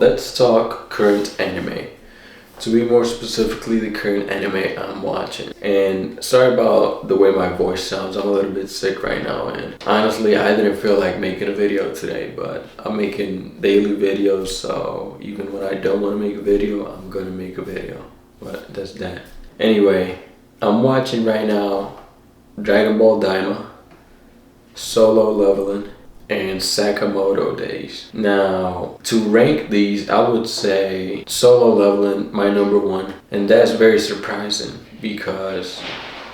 Let's talk current anime. To be more specifically, the current anime I'm watching. And sorry about the way my voice sounds. I'm a little bit sick right now. And honestly, I didn't feel like making a video today, but I'm making daily videos. So even when I don't want to make a video, I'm going to make a video. But that's that. Anyway, I'm watching right now Dragon Ball Daima, Solo Leveling, and Sakamoto Days. Now, to rank these, I would say Solo Leveling my number one, and that's very surprising because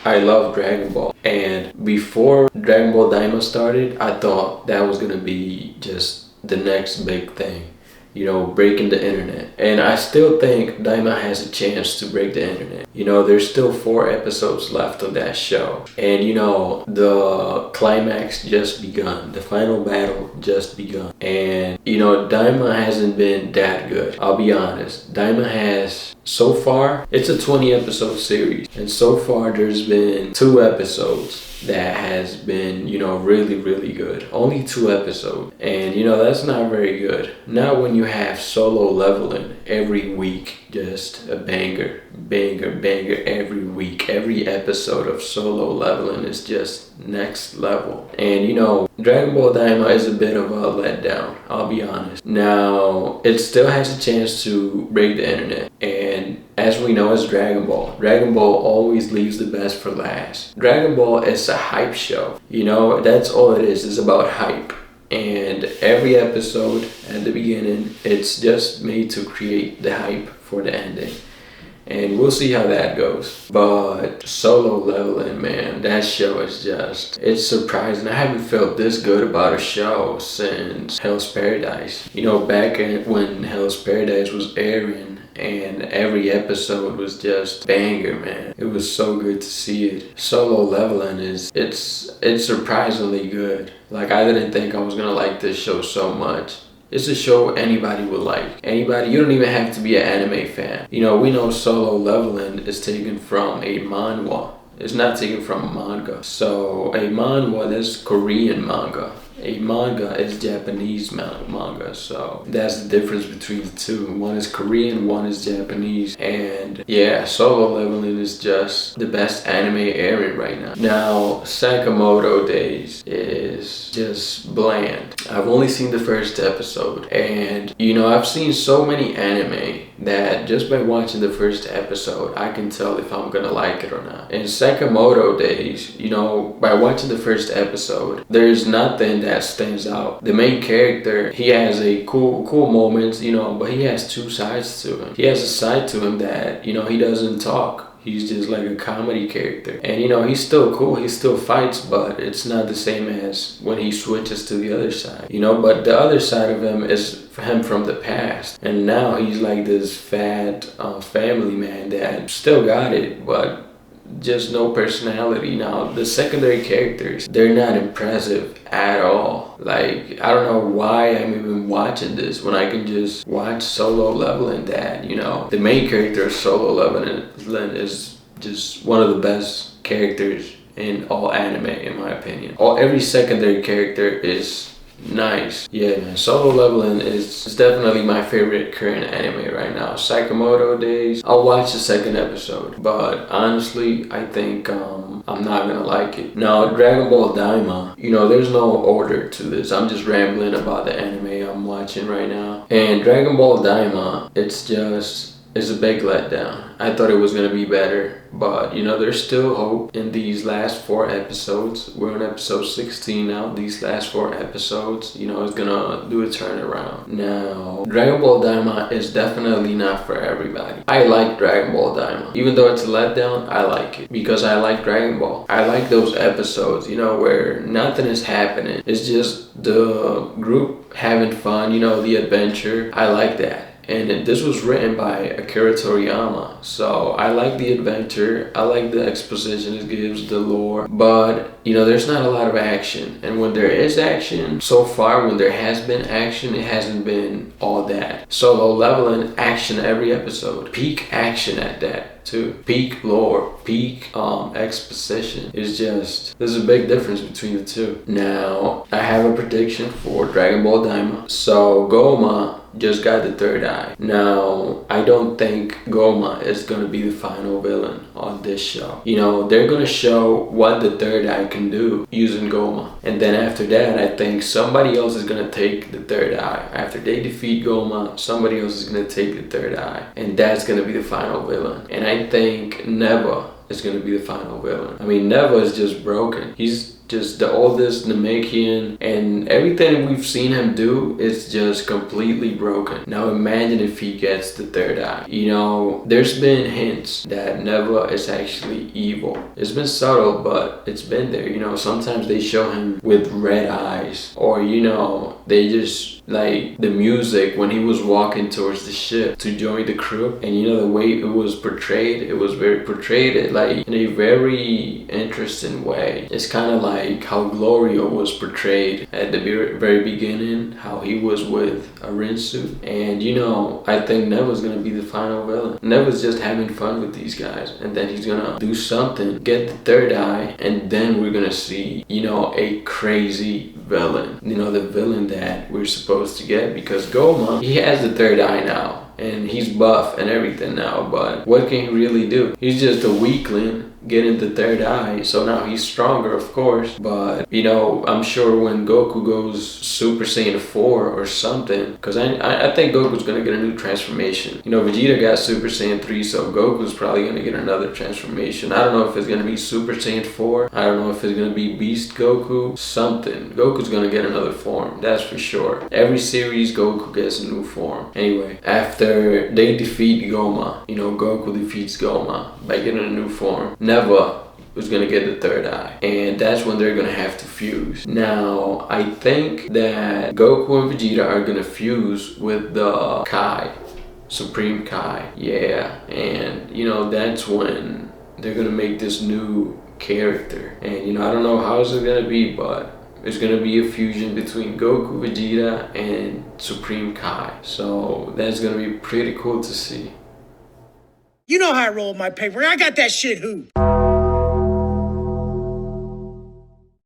I love Dragon Ball. And before Dragon Ball Daima started, I thought that was gonna be just the next big thing, breaking the internet. And I still think Daima has a chance to break the internet. There's still 4 episodes left of that show. And the climax just begun. The final battle just begun. And Daima hasn't been that good. I'll be honest. Daima has, so far, it's a 20 episode series. And so far there's been 2 episodes that has been, really, really good. Only 2 episodes. And, that's not very good. Not when you have Solo Leveling every week. Just a banger every week. Every episode of Solo Leveling is just next level. And, Dragon Ball Daima is a bit of a letdown. I'll be honest. Now, it still has a chance to break the internet. And as we know, it's Dragon Ball. Dragon Ball always leaves the best for last. Dragon Ball is a hype show. That's all it is. It's about hype. And every episode at the beginning, it's just made to create the hype for the ending. And we'll see how that goes. But Solo Leveling, man, that show is it's surprising. I haven't felt this good about a show since Hell's Paradise. Back when Hell's Paradise was airing, and every episode was just banger, man. It was so good to see it. Solo Leveling it's surprisingly good. Like, I didn't think I was gonna like this show so much. It's a show anybody would like. Anybody, you don't even have to be an anime fan. We know Solo Leveling is taken from a manhwa. It's not taken from a manga. So a manhwa, that's Korean manga. A manga is Japanese manga, so that's the difference between the two. One is Korean, one is Japanese, and yeah, Solo Leveling is just the best anime airing right now. Now, Sakamoto Days is just bland. I've only seen the first episode, and I've seen so many anime that just by watching the first episode, I can tell if I'm gonna like it or not. In Sakamoto Days, by watching the first episode, there's nothing that stands out. The main character, he has a cool moments, but he has 2 sides to him. He has a side to him that, he doesn't talk. He's just like a comedy character. And he's still cool, he still fights, but it's not the same as when he switches to the other side. But the other side of him is him from the past. And now he's like this fat family man that still got it, but just no personality. Now, the secondary characters, they're not impressive at all. Like, I don't know why I'm even watching this when I can just watch Solo Leveling that, the main character of Solo Leveling is just one of the best characters in all anime, in my opinion. Every secondary character is nice. Yeah, man. Solo Leveling is definitely my favorite current anime right now. Sakamoto Days, I'll watch the 2nd episode, but honestly, I think I'm not gonna like it. Now, Dragon Ball Daima, there's no order to this. I'm just rambling about the anime I'm watching right now. And Dragon Ball Daima, it's a big letdown. I thought it was gonna be better, but there's still hope in these last 4 episodes. We're on episode 16 now. These last 4 episodes, is gonna do a turnaround. Now, Dragon Ball Daima is definitely not for everybody. I like Dragon Ball Daima. Even though it's a letdown, I like it because I like Dragon Ball. I like those episodes, where nothing is happening. It's just the group having fun, the adventure. I like that. And this was written by Akira Toriyama. So I like the adventure, I like the exposition it gives, the lore. But, there's not a lot of action. And when there is action, so far when there has been action, it hasn't been all that. Solo Leveling, action every episode. Peak action at that. too. Peak lore, peak exposition. It's just, there's a big difference between the two. Now, I have a prediction for Dragon Ball Daima. So Goma just got the third eye. Now, I don't think Goma is gonna be the final villain on this show. You know, they're gonna show what the third eye can do using Goma. And then after that, I think somebody else is gonna take the third eye. After they defeat Goma, somebody else is gonna take the third eye. And that's gonna be the final villain. And I think Neva is gonna be the final villain. I mean, Neva is just broken. He's just the oldest Namekian, and everything we've seen him do is just completely broken. Now imagine if he gets the third eye. You know, there's been hints that Neva is actually evil. It's been subtle, but it's been there. You know, sometimes they show him with red eyes, or you know, they just like the music when he was walking towards the ship to join the crew, and you know the way it was portrayed, it was very portrayed like in a very interesting way. It's kind of like how Glorio was portrayed at the very beginning, how he was with Arinsu. And you know, I think Neva's gonna be the final villain. Neva's just having fun with these guys, and then he's gonna do something, get the third eye, and then we're gonna see, you know, a crazy villain. You know, the villain that we're supposed to get, because Goma, he has the third eye now. And he's buff and everything now, but what can he really do? He's just a weakling getting the third eye, so now he's stronger, of course. But you know, I'm sure when Goku goes Super Saiyan 4 or something, because I think Goku's gonna get a new transformation. You know, Vegeta got Super Saiyan 3, so Goku's probably gonna get another transformation. I don't know if it's gonna be Super Saiyan 4. I don't know if it's gonna be Beast Goku. Something. Goku's gonna get another form, that's for sure. Every series, Goku gets a new form. Anyway, after they defeat Goma, you know, Goku defeats Goma by getting a new form. Neva was gonna get the third eye, and that's when they're gonna have to fuse. Now, I think that Goku and Vegeta are gonna fuse with the Kai, Supreme Kai, yeah, and you know, that's when they're gonna make this new character. And you know, I don't know how it's gonna be, but it's gonna be a fusion between Goku, Vegeta, and Supreme Kai. So that's gonna be pretty cool to see. You know how I roll my paper. I got that shit hoop.